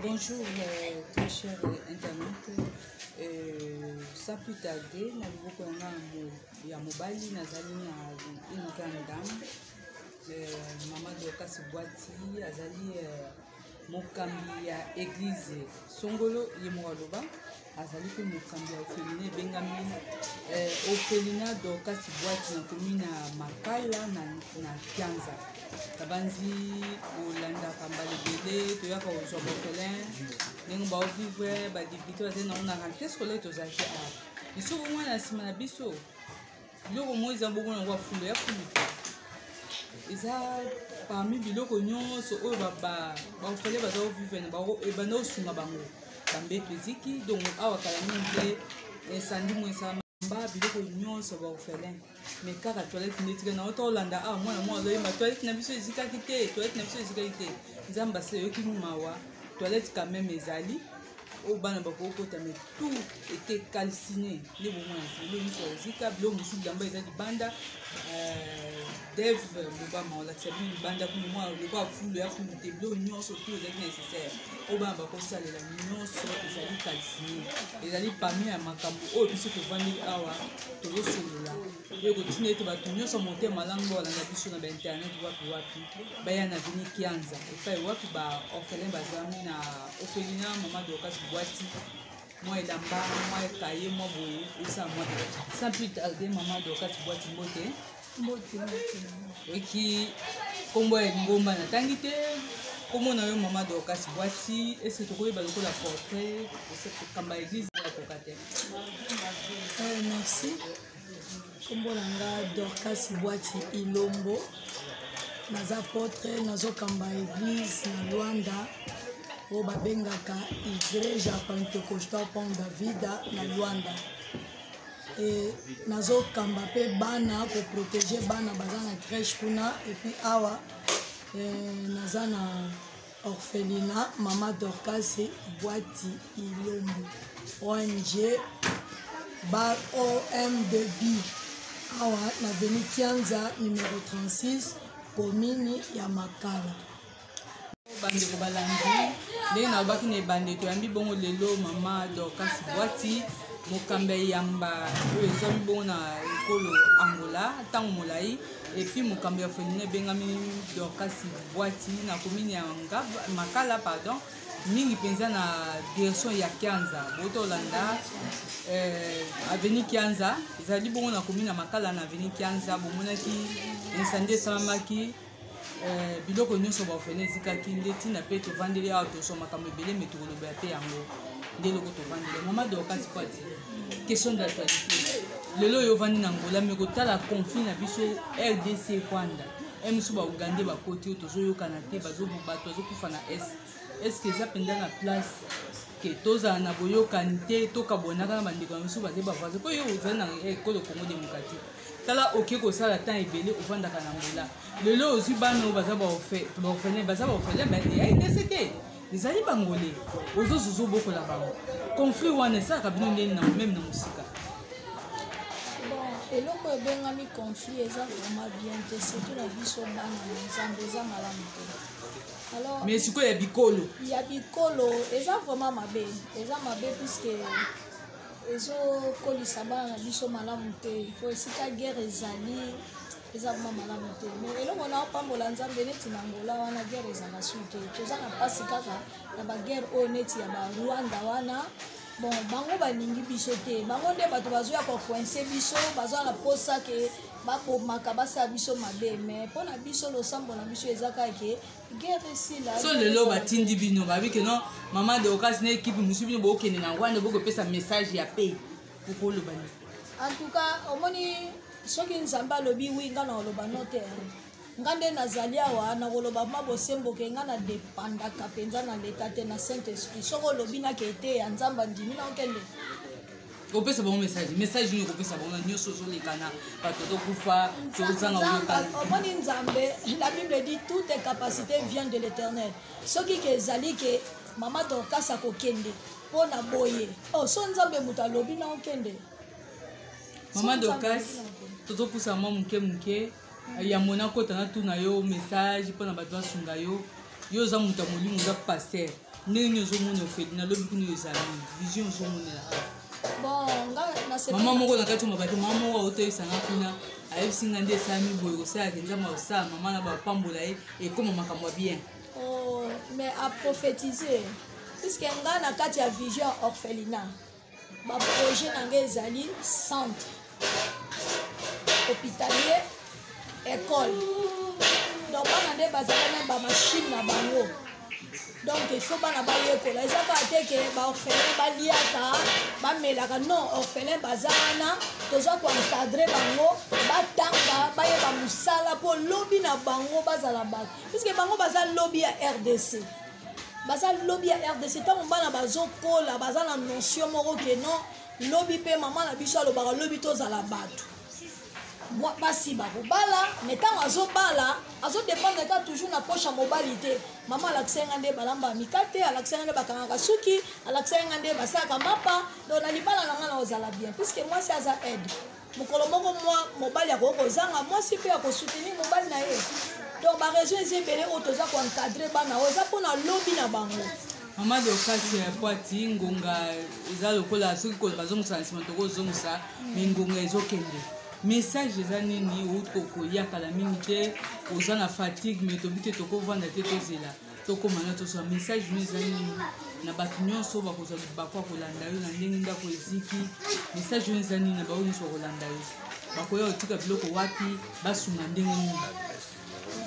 Bonjour, très cher Internet. Sans plus tarder, nous avons ya mobali nazali na inoka ndam Maman Dorcas Boati azali mokambi ya église Songolo Yemoraloba azali pe mokambi ya Ophelina bengami Ophelina Dorcas Boati na commune Makala na Kianza tabanzi olanda kambale bele toyaka ozwa baorphelin ndenge baovivre badivité bazali nango na rentrée scolaire tozalaki a biso bongo na nsima na biso biloko mo eza bongo nango afulo ya fulu eza parmi biloko nyonso oyo baorphelin baza ovivre na bango ebanda osunga bango bambeto eziki donc awa kala mingi te esandi mo esala ba biloko nyonso baorphelin mais kaka toilette netika na ota olanda awa mwana mwa azoyemba toilette na biso ezikaki te toilette na biso ezikaki te nzambe ase eyoki mawa toilette quand même ezali oyo bana bakokota mais tout était calciné nde bomwana bilo nyonso ezika biloko mosusu bilamba eza libanda Dave Mobama olakisa bino libanda kuna mwa loko afulu ya fulu te biloko nyonso tout ezalaki nécessaire oyo bana bakosalela nyonso ezali calciné ezali parmi ya makambo oyo biso tovandi awa tozosolola oyo kotina ete bato nyonso motema malamu balanda biso na bainternet wapi baya na veni Kianza epai wapi baorphelin bazami na Ophelina Maman Dorcas Boati moi elamba moi ekaye moi boye esa moi sans plus tarder Maman Dorcas Boati mbote oki kombo ya ngomba na tangi te kombo na yo Maman Dorcas Boati est-ce que tokoyeba lokola portrait kamba église ya kokate merci kombo nanga Dorcas Boati Ilombo naza portrait nazokamba église na Luanda oyo babengaka igreja pentecostal Pont David na Luanda nazokamba mpe bana koprotege bana baza na crèche kuna epuis awa naza na orphelina Maman Dorcas Boati Ilombo ONG bar OM2B awa na veni Kianza numéro 36 commune ya Makala bandeko balandi ndenge nalobaki na ebande toyambi bongo lelo Maman Dorcas Boati mokambi yamba oyo ezwami bongo na ekolo Angola ntango molai epuis mokambi ya Ophelina ebengami Dorcas Boati na commune ya Makala pardon mingi mpenza na direction ya Kianza boto olanda avenue Kianza ezali bongo na commune ya Makala na avenue Kianza bomonaki incendie esalamaki biloko nyonso baorphelin ezikaki nde ntina mpe tovandeli awa tosoma makambo ebele me tokolobela te yango nde eloko tovandeli Maman Dorcas Boati question d'actualité lelo oyo ovandi na Angola me kotala conflit na biso RDC Rwanda mosusu baugande bakoti oyo tozoyokana te bato bazokufa na est-ce que eza mpenza na place ke tozala na boyokani te tokabonaka na bandeko na biso baze bavoisin mpo yo ozali na ekolo Congo démocratique tala oke kosala temps ebele ovandaka na Angola lelo ozwi bana oyo baza baorphelin baedese te ezali bangole ozozuzu obokola bango conflit wana esalaka bino ndeni na meme na mosika eloko ebengami conflit eza vraiment bien te surtout na biso bana na Nzambe eza malamu te alors mais sikoyo ya bikolo eza vraiment mabe puisque ezokolisa bana na biso malamu te po esika guerre ezali eza vraiment malamu te mais eloko na opambola Nzambe neti na Angola wana guerre ezala su te toza na mpasi kaka na baguerre oyo neti ya barwanda wana bon bango balingi biso te bango nde bato bazoya kocoince biso bazwa na posa ke babomaka basala biso mabe mais mpo na biso losambo na biso eza kaka ke guerre esila so lelo batindi bino babi ke non Maman Dorcas na ekipe mosusu bino bokende na Rwanda bokopesa message ya paix pokoloba nini en tout cas omoni soki Nzambe alobi wi nga na oloba no te nga nde nazali awa na koloba ma bosemboke nga na depandaka mpenza na leta te na Saint Esprit soki olobi nake ete ya Nzambe andimi na okende kopesa bango message nini kopesa bango na nyonso ozolekana bato tokufa tozanga oyokana omoni Nzambe la Bible dit toute capacité vient de l'Éternel soki ke ezali ke Maman Dorcas akokende mpo na boye so Nzambe moto alobi na okende Maman Dorcas tozopusa mwa moke ya mona kota na tuna yo message mpo na bato basunga yo oza moto ya molimo oza paster ndenge ozomona ofeti nalobi kuna ezali vision ozomonela bon nga na mama moko na kati mabaki mama moko aotoyisanga kuna ayebisi nga nde esalami boye kosalaka nzambe osala mama na bapambola ye ekoma makambo ya bien mais à prophétiser puisque nga na kati ya vision orphelinat baprojet na nga ezali centre hôpitalier école donc bana nde bazala na bamashine na bango donc il faut bana bayekola eza kaka te ke baorphelin baliaka bamelaka non orphelin baza wana tozwa koencadre bango batanga bayeba mosala mpo lobi na bango bazala bato puiske bango baza lobi ya RDC baza lobi ya RDC ntango bana bazokola baza na notion moko ke non lobi mpe mama na biso alobaka lobi tozala bato basi bakobala me ntango azobala azodépendre ka toujours na poche ya mobali te mama alakisenga nde balamba mika te alakisenga nde bakangaka suki alakisenga nde basalaka mapa donc na libala na nga na ozala bien puiske mwasi aza aide mokolo moko mobali akoki kozanga mwasi mpe akosoutenir mobali na ye donc baregion eza ebele oyo toza koencadre bana oyo eza mpona lobi na bango mama de okasi ya poati ngonga eza lokola soki bazongisa na nsima tokozongisa me ngonga ezokende message eza nini outi kokoya kala mingi te oza na fatigue me tobi te tokovanda te tozela tokomana toswa message no eza nini na bato nyonso bakozwa bakwa kolanda yo na ndenge ndako eziki message no eza nini na bao nyonso bakolanda yo bakoya kotika biloko wapi basunga ndenge nini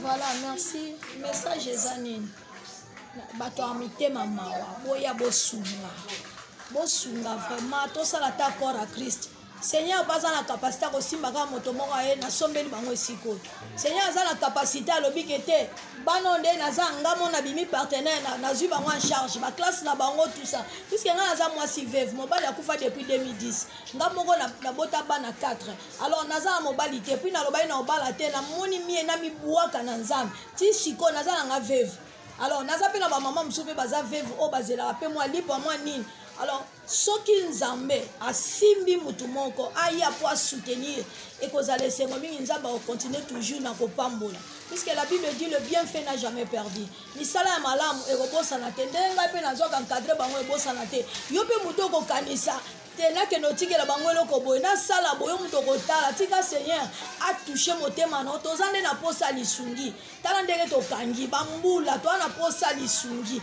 voilà merci message eza nini bato ya mitema mawa boya bosunga vraiment tosala ta corps à Christ Seigneur baza na capacité kosimbaka moto moko aye nasombeli bango esikoyo Seigneur aza na capacité alobi ke te bano nde naza ngamo na bimi partenaire nazwi bango en charge baklasse na bango tout ça puisque nga naza mwasi veuve mobali akufa depuis 2010 nga moko nabota bana 4 alors naza na mobali te puis nalobaki na obala te namoni mie na mibuwaka na nzambe ti sikoyo naza na nga veuve alors naza mpe na bamama mosusu mpe baza veuve oyo bazelaka mpe mwa lipa mwa nini alors soki nzambe asimbi mutu moko aya po asoutenir ekozala esengo mingi nzambe akocontinue toujours na kopambola puisque la Bible dit le bienfait n'a jamais perdu misala ya malamu ekobosana te ndenge ngai mpe nazwaka encadre bango ebosana te yo mpe motu okokanisa te nakende otikela bango eloko boye nasala boye moto okotala tika Seigneur atouche motema na toza nde na posa lisungi tala ndenge tokangi bambula toa na posa lisungi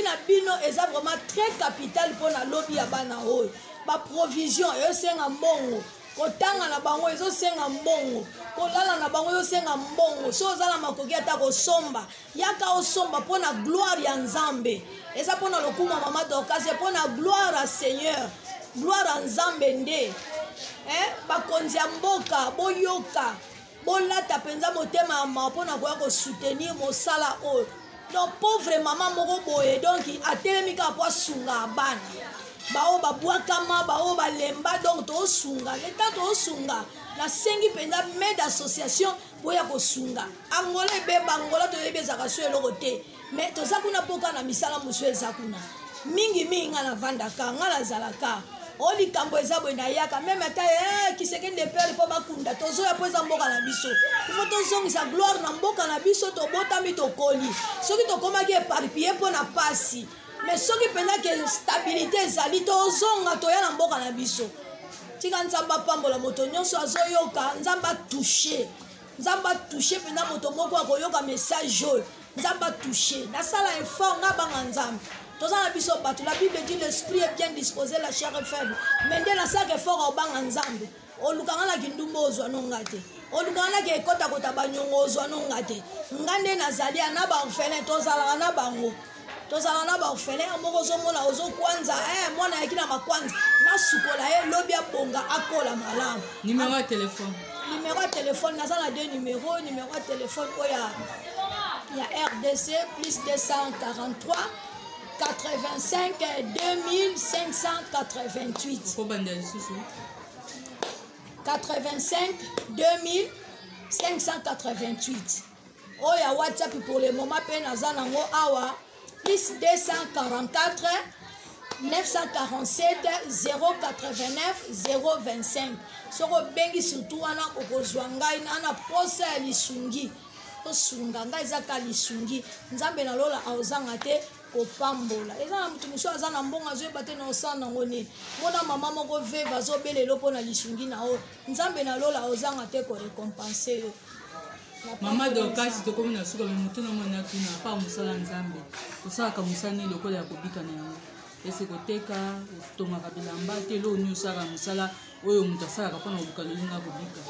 na bino eza vraiment très capital mpo na lobi ya bana oyo baprovision eyosenga mbongo kotanga na bango ezosenga mbongo kolala na bango ezosenga mbongo so ozala makoki ata kosomba yaka osomba mpo na gloire ya nzambe eza mpo na lokuma mama Dorcas mpo na gloire ya Seigneur gloire ya nzambe nde bakonzi ya mboka boyoka bolata mpenza motema ya mawa mpo na koya kosoutenir mosala oyo donc pauvre mama moko boye donc atelemi kaka po asunga bana bao babwakama bao balemba donc toosunga leta toosunga nasengi mpenza main d'association boya kosunga angola ebeba angola toyebi ezaka so eloko te mais toza kuna mpoka na misala mosu eza kuna mingi nga navandaka nga nazalaka o likambo eza boye nayaka meme ata kisekende pere mpo bakunda tozoya mpo eza mboka na biso ifo tozongisa gloire na mboka na biso tobotami tokoli soki tokomaki eparpille mpo na pasi mais soki mpenza ke stabilité ezali tozonga toya na mboka na biso tika nzambe apambola moto nyonso azoyoka nzambe atouche mpenza moto moko akoyoka message oyo nzambe atouche nasala effort nga banga nzambe toza na biso bato la Bible dit l'esprit est bien disposé la chair est faible mais nde nasala effort obanga nzambe olukanga na kindumba ozwa nonga te olukanga na ke ekotakota banyongo ozwa nonga te nga nde nazali na baorphelin tozalaka na bango tozala na baorphelin moko ozomona ozokwanza mwana yaki na makwanza nasukola ye lobi abonga akola malamu numéro ya telefone naza na deux numéro ya telefone oyo ya RDC plus 243 85 2588 85 2588 oya WhatsApp pour le moment pe naza nango awa plus 244 947 089 025 soko bengi surtout wana okozwa ngai na posa ya lisungi tosunga ngai ezaka lisungi nzambe nalola aozanga te kopambola eza na mutu mosusu aza na mbongo azoyeba te na osala nango nini mona mama moko veve azobelelo mpo na lisungi na yo nzambe na lola ozanga te korecompense yo mama Dorcas tokomi na suka motu na mona tuna pa mosala nzambe tosalaka mosala nini lokola ya kobika na yango ese koteka otongaka bilamba te lo nyonso aka mosala oyo moto asalaka mpona koluka lolinga kobika.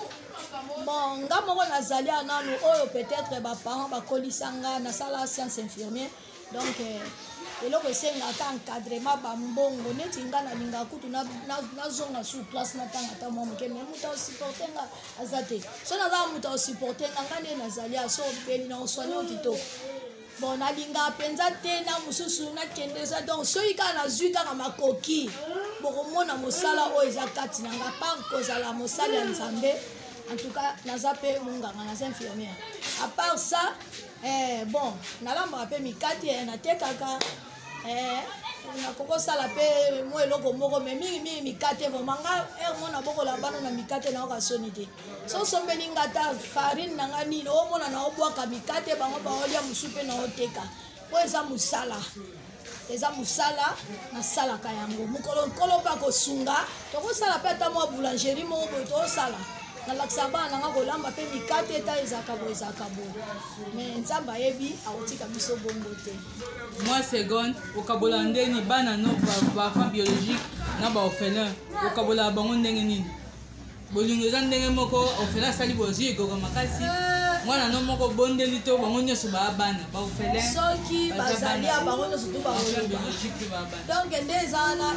Bon, nga moko nazali ananu oyo peut-être baparent bakolisa nga nasala science infirmière donc eloko esengaka encadrement bambongo neti nga nalingaka kutu nazonga sur place natanga ata mwa moke me moto osupporte nga aza te so nazala moto osupporte nga nde nazali aso opeli na oswani o kitoko bon nalingaka mpenza te na mosusu nakende eza donc soki kaka nazwi kaka makoki bokomona mosala oyo eza kati na nga par kozala mosala ya nzambe. En tout cas, naza pe munganga naza infirmière. À part ça, bon, nalamba pe mikati natekaka nakoko sala pe mo eloko moko mais mingi mikate vraiment nga mona boko la bana na mikate na okasoni te. So sombeli ngata farine nanga nini o mona na obwaka mikate bango ba olia musupe na oteka. Po eza musala. Eza musala na sala ka yango. Mukolo nkolo pa ko sunga, to ko sala pe ta mo boulangerie mo bo to sala. Nalakisa bana nanga kolamba pe mikate eta ezaka bo mais nzamba yebi aotika biso bongo te. Moi seconde okabola ndeni bana no ba femme biologique na ba orphelin okabola bango ndenge nini bolingo eza ndenge moko orphelin sali bozi ko makasi mwana no moko bondeli to bango nyonso ba bana ba orphelin soki bazali bango nyonso to ba biologique ba bana donc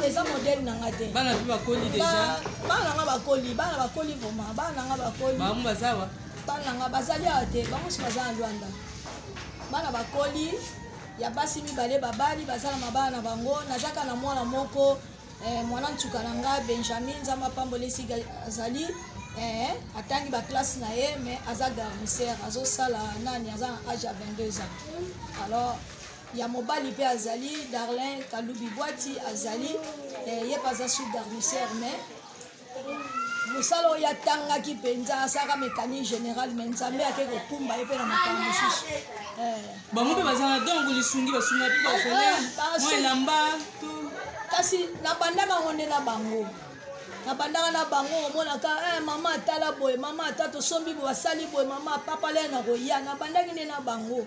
eza modèle nanga te bana pe bakoli déjà bana nga bakoli vraiment bana nga bakoli bango bazawa bana nga bazali ate bango si bazala Luanda bana bakoli ya basi mibale babali bazala mabana na bango nazaka na mwana moko mwana ntuka na nga Benjamin nzamba pambole siga azali atangi ba classe na ye mais aza garnissaire azosala nani aza na âge ya 22 ans alors ya mobali pe azali Darlin Kalubi Bwati azali ye paza sous garnissaire mais mosala oyo atangaki mpenza asaka mécanique générale mais nzambe ake kokumba ye mpe na makambo mosusu bango mpe bazala donc lisungi basunga mpe baofele mo elamba kasi nabandaka ngo nde na bango nabandaka na bango omonaka mama atala boye mama ata tosombi boye basali boye mama papa le na koya nabandaki nde na bango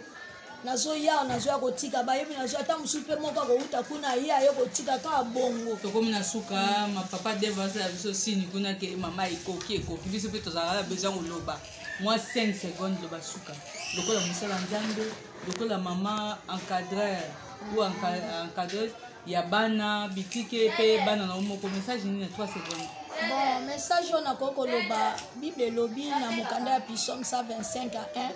nazoya nazoya kotika bayebi nazoya ata mosusu mpe moko akouta kuna ye aye kotika kaka bongo tokomi na suka mapapa deve asala biso sini kuna ke mama ekoki biso mpe tozalaka besoin koloba moi 5 secondes loba suka lokola mosala nzambe lokola mama encadreur ou encadreuse ya bana bitike pe bana na moko message nini na 3 secondes. Bon message on a koloba Bible lobi na mokanda ya Psaume 125:1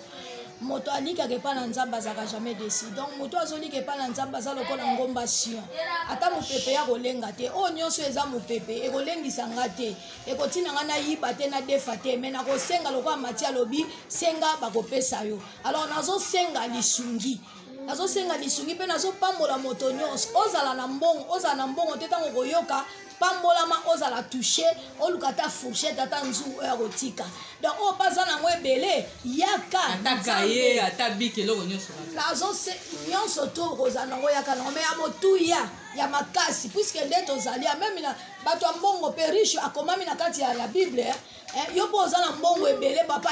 moto alika ke pa na nzamba zaka jamais déci donc moto azoli ke pa na nzamba za lokola ngomba sion ata mopepe ya kolenga te o nyonso eza mopepe ekolengisa nga te ekotina nga na yiba te na defa te mais na kosenga lokola Matia lobi senga bakopesa yo alors nazosenga lisungi mpe nazopambola moto nyonso ozala na mbongo te ntango koyoka pambolama ozala touche oluka ta fourchette ata nzungu oyo akotika donc oyo paza nango ebele yaka ataka ye ata biki eloko nyonso to kozala nango yaka nango mais ya motuya ya makasi puiske nde tozali ya meme na bato ya mbongo mpe riche akomami na kati ya bible yo mpo oza na mbongo ebele papa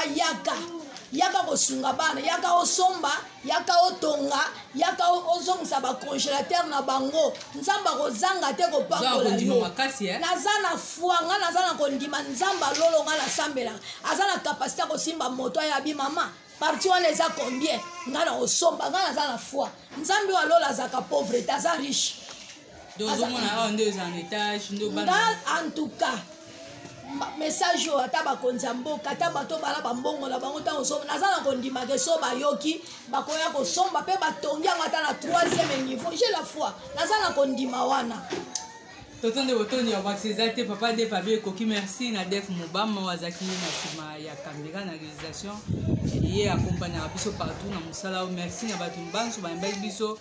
yaka kosunga bana yaka osomba yaka otonga yaka ozongisa bacongélateur na bango nzambe akozanga te kopambola yo naza na foi nga naza na kondima nzambe alolo nga nasambela aza na kapasité kosimba moto ayabi mama parti wana eza combien nga na osomba nga naza na foi nzambe oyo alola azaka pauvreté aza riche nga en tout cas message oyo ata bakonzi ya mboka ata bato bala bambongola bango ntango osomba naza na kondimaka so bayoki bakoya kosomba mpe batongi yango ata na 3e niveau j'ai la foi naza na kondima wana totonde botondi ya bakisi eza te papa def abi ekoki merci na def mobama wazaki na nsima ya caméra na réalisation ye akompagnaka biso partout na mosala oyo merci na bato mbanso bayembaki biso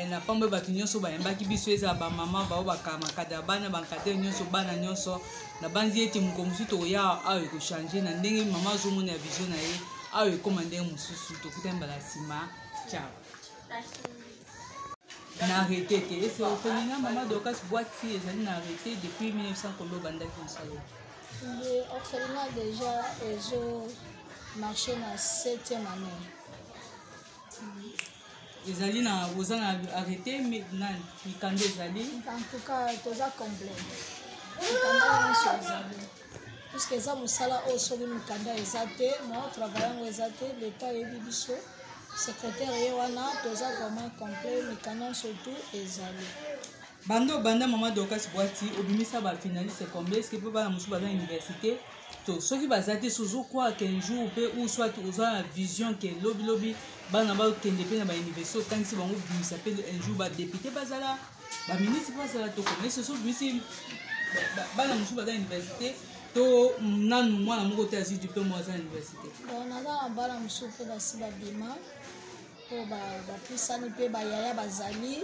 na pambo bato nyonso bayembaki biso ezala bamama bao bakamakada ya bana bankadere nyonso bana nyonso na banzi ete moko mosusu tokoya awa ekochange na ndenge mama azomona ya vision na ye awa ekoma ndenge mosusu tokutani mbala nsima ciao. na arrêté te ese orphelinat Maman Dorcas Boiti ezali na arrêté depuis 1900 combien obandaki mosala le orphelinat déjà ezo marché na 7e année ezali na oza na arrêté mais nani mikanda ezali en tout cas toza complet mikanda nyonso ezali puisque eza mosala oyo soki mikanda eza te mo travail yango eza te leta ayebi biso secrétaire ye wana toza vraiment complet mikanda surtout ezali banda Maman Dorcas Boiti obimisa bafinaliste combien est-ce que mpe bana mosusu baza na université to soki baza te sozokroire qu'un jour mpe ou soit oza na vision ke lobilobi bana bakende mpe na bauniversité otangisi bango bimisa mpe un jour badepute bazala baministre mpe bazala tokoma ese sobimisi bana mosusu baza na université to nanu mwana moko te azidi mpe mo aza na université naza na bana mosusu mpe basi babima oyo bapusani mpe bayaya bazali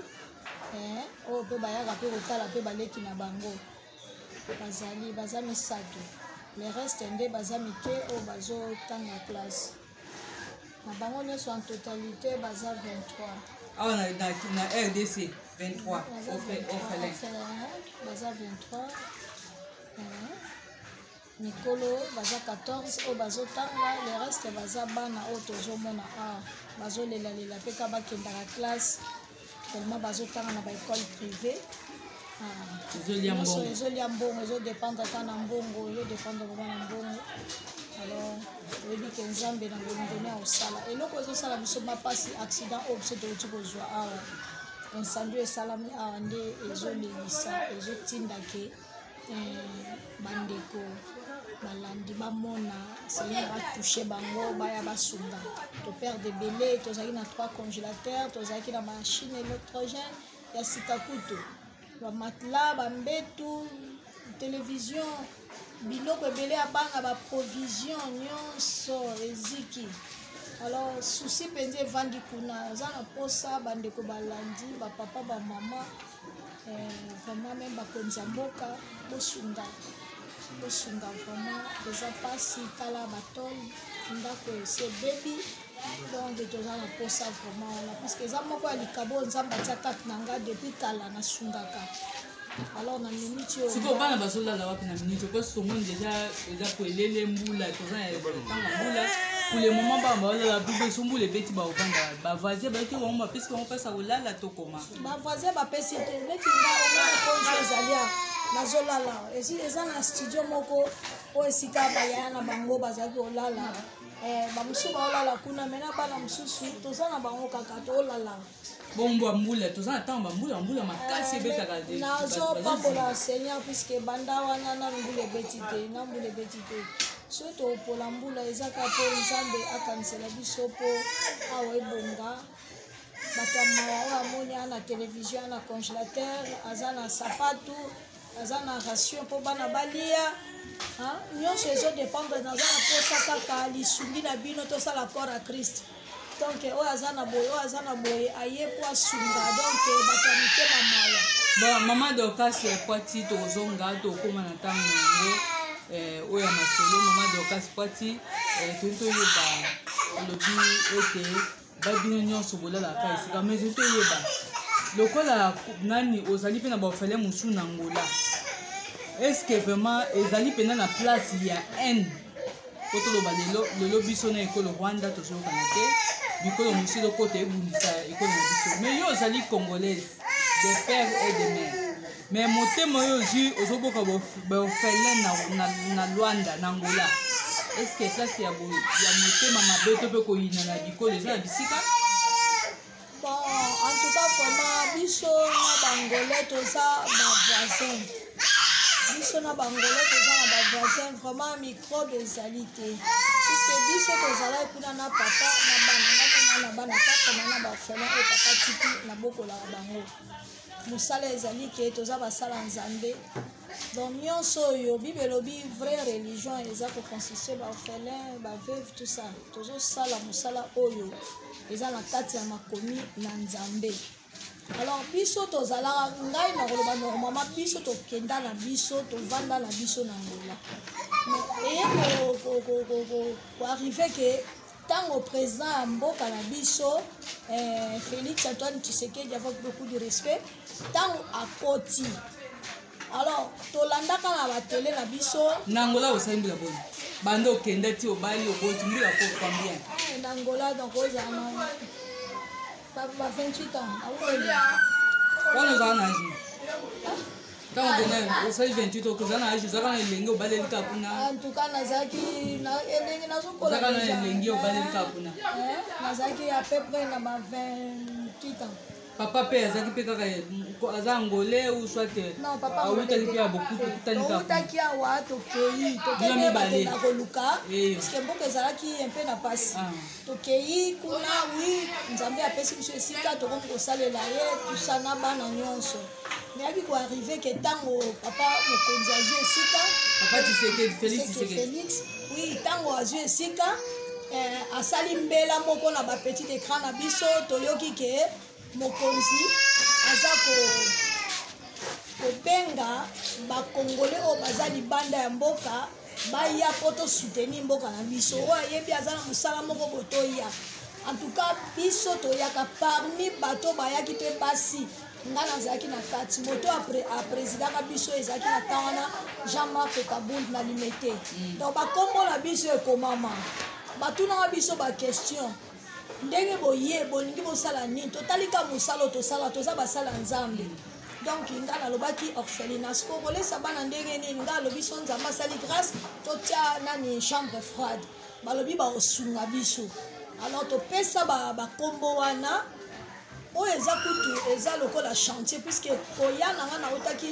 oyo mpe bayaka mpe kotala mpe baleki na bango bazali baza misato le reste nde baza mike oyo bazotanga classe na bango nyonso en totalité baza 23 awa na RDC 23 baza 23 mikolo baza 14 oyo bazotanga le reste baza bana oyo tozomona awa bazolelalela mpe ka bakendaka classe tellement bazotanga na baécole privée ezolia mbongo ezodépendre ata na mbongo ezodépendre vraimen na mbongo alors oyebi ke nzambe na bolingoni ya kosala eloko ezosala biso mapasi accident oyo biso tokoti kozwa awa incendie esalami awa nde ezolelisa ezotinda ke bandeko balandi bamona seigneur atouche bango baya basunga toperde ebele tozalaki na 3 congélateurs tozalaki na machine électrogène ya sika kutu bamatela bambetu télévision biloko ebele ya bana baprovision nyonso eziki alors susi mpenza evandi kuna aza na mposa bandeko balandi bapapa bamama vraiment même bakonzi ya mboka bosunga vraiment eza mpasi tala batole ndako esebebi donc toza na mposa vraiment wana puisque eza moko ya likabo nzambe atia kati na nga depuis kala nasungaka alors na minute oyo siko bana bazolala wapi na minute parce que tomoni déjà eza koelele mbula toza na tanga mbula pour le moment bana bazolala bibe so mbula ebeti baovanda bavoisin bayaki bango bapesi bango mpasi kolala to koma bavoisin bapesi te neti nga omona ponse ezali nazolala eza na studio moko oyo esika bayaya na bango bazalaki kolala bamosusu baolala kuna mena bana mosusu toza na bango kaka toolala bombo mbula toza na ntango mbula makasi ebetaka nazopambola seigneur puisque banda wana na mbula ebeti te so topola mbula ezaka mpo nzambe akanisela biso mpo awa ebonga bato ya mawa oyo amoni ana télévision ana congélateur aza na sapatu aza na ration mpo bana balia nyonso ezodépendre naza na mposa kaka lisungi na bino tosala corps à Christ donc oyo aza na boye aye po asunga donc bato ya mitema mawa bon Maman Dorcas Boiti tozonga tokóma na ntango yango oyo ya masolo Maman Dorcas Boiti toyi toyeba olobi ete babino nyonso bolalaka esika mais toyi toyeba lokola nani ozali mpe na baorphelin mosusu na Angola est-ce que vraiment ezali mpena na place ya haine po toloba lelo biso na ekolo Rwanda tozoyokana te bikolo mosusu lokota ebundisa ekolo na biso mais yo ozali congolaise de père et de mère mais motema oyo ozwi ozoboka baorphelin na Luanda na Angola est-ce que place ya motema mabe to mpe koyina na bikolo eza na bisika bon en tout cas vraiment biso na bangolais toza bavoisin biso na bangolais toza na bavoisin vraiment microbe ezali te puisque biso tozalaki kuna na papa na bana na bana kaka na baorphelin oyo papa tiki na bokolaka bango mosala ezali ke toza basala nzambe donc nyonso oyo bible elobi vraie religion eza koconstitue baorphelin baveuve tout ça tozosala mosala oyo eza na kati ya makomi na nzambe alors biso tozalaka ngai na koloba normalement biso tokenda na biso tovanda na biso na Angola mais eye koarrive ke tango président ya mboka na biso Félix Antoine Tshisekedi avec beaucoup de respect tango akoti alors tolandaka na batele na biso nangola osambila bona bando okenda ti obali okoti mbila ko combien nangola donc ozana ba 28 ans wana ozala na agi ntango okenda osali 28 okozala na agi ozalaka na elenge obaleli kapuna en tout cas nazalaki elenge nazokola ozalaka na elenge obaleli kapuna nazalaki à peu près na ba 28 ans papa mpe azalaki mpe kaka aza angolais ou soit awutaki mpe ya bokutoutaki awa tokei tokei koluka parceke mboka ezalaki mpe na mpasi tokei kuna wi nzambe apesi biso esika tokoki kosalela ye tusana bana nyonso meyaki koarrive ke ntango papa mokonzi azwi esika papa Félix wi ntango azwi esika asali mbela moko na bapetit écran na biso toyoki ke mokonzi aza kobenga bakongole oyo baza libanda ya mboka baya mpo tosoutenir mboka na biso oyo ayebi aza na mosala moko botoya en tout cas biso toyaka parmi bato bayaki mpe basi nga nazalaki na kati moto aprésidaka biso ezalaki na ntan wana Jean-Marc Kabund na limete donc bakombo na biso ekomama batunaka biso baquestion ndenge boye bolingi bosala nini totalika mosala tosala toza basala nzambe donc nga nalobaki orphelinat siko kolesa bana ndenge nini nga alobi so nzambe asali grâce totia nani chambre froide balobi baosunga biso alors topesa bakombo wana oyo eza kutu eza lokola chantier puisque koya nanga naotaki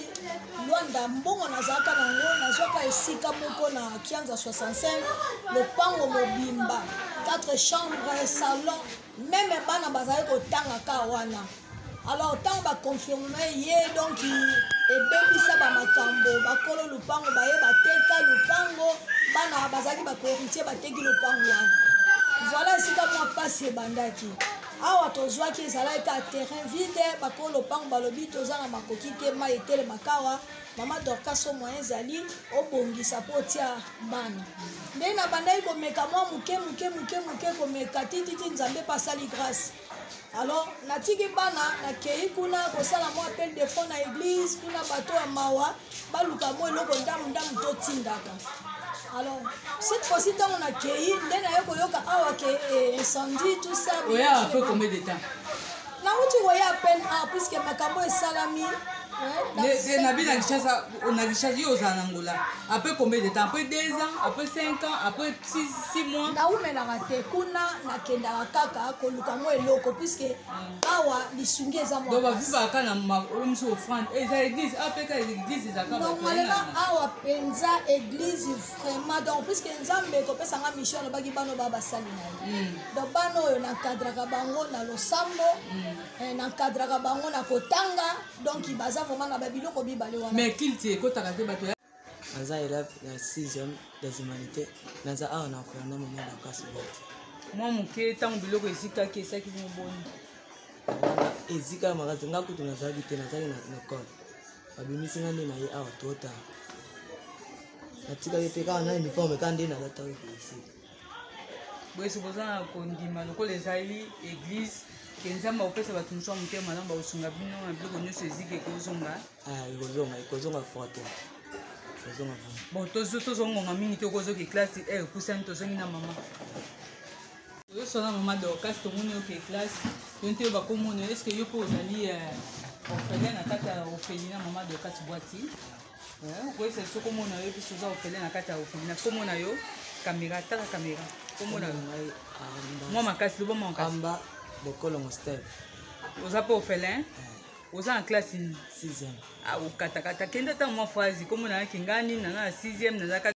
lwanda mbongo nazalaka nango nazwaka esika moko na kianza 65 lopango mobimba 4 chambres salon meme bana bazali kotangaka wana alors ntango baconfirme ye donc ebebisa bamakambo bakolo lupango baye bateka lupango bana bazalaki bakohéritier bateki lupango wana voilà esika mwa mpasi ebandaki awa tozwaki ezalaki ka terrain vide bakolo lupango balobi toza na makoki te mai etelemaka awa mama dorkaso moyen ezali obongisa mpo otia bana ndenge na bandaki komeka mwa moke komeka tititi nzambe mpe asali grâce alors natiki bana nakei kuna kosala mwa appel de fond na église kuna bato ya mawa baluka mwa eloko ndamu totindaka alors cette fois-ci ntango nakei nde naye koyoka awa ke incendie tout ça oya un peu combien de temps nauti koya à peine puisque makambo esalami nabi na Kinshasa yo ozala na Angola après combien de temps après 2 ans après 5 ans après 6 mois naumelaka te kuna nakendaka kaka koluka mwa eloko puisque awa lisungi eza mwa donc bavivaka na miso offrande eza église apeka église ezaka normalement awa mpenza église vraiment donc puisque nzambe ekopesanga mission alobaki bana oyo basali na ye donc bana oyo nankadraka bango na losambo nankadraka bango na kotanga donc baza vraiment na babiloko bibale wana mais kilti ekotaka te bato naza élève ya 6e des humanités naza awa na koyana mama dakasi bote mwa moke ntango biloko esikaki esaki moboni ezika ya makasi nga kutu nazalaki te nazalaki na ekole babimisi nga nde na ye awa tota natikaki mpe kaka na uniforme ka nde nazataki koesika boyesi boza na kondima lokola ezali église ke nzambe akopesa bato mosu ya motema malamu bakosunga bino na biloko nyonso eziki ekozonga ekozonga forte ekozonga bon tozongonga mingi te okozoki classe ekusani tozongi na mama tozosona mama dorcas tomoni oke classe toni te oyo bakomona estce yo mpe ozali orphelin na kati ya orphelina mama dorcas bwati okoyesa biso komona yo biso oza orphelin na kati ya orphelina komona yo caméra taka caméra komona yo mwa makasi loba mwa makasi amba bokolo mostel oza mpe orphelin oza na classe 6e okatakata kende ntango mwa phrase komona yaki ngani nanga na 6e nazaka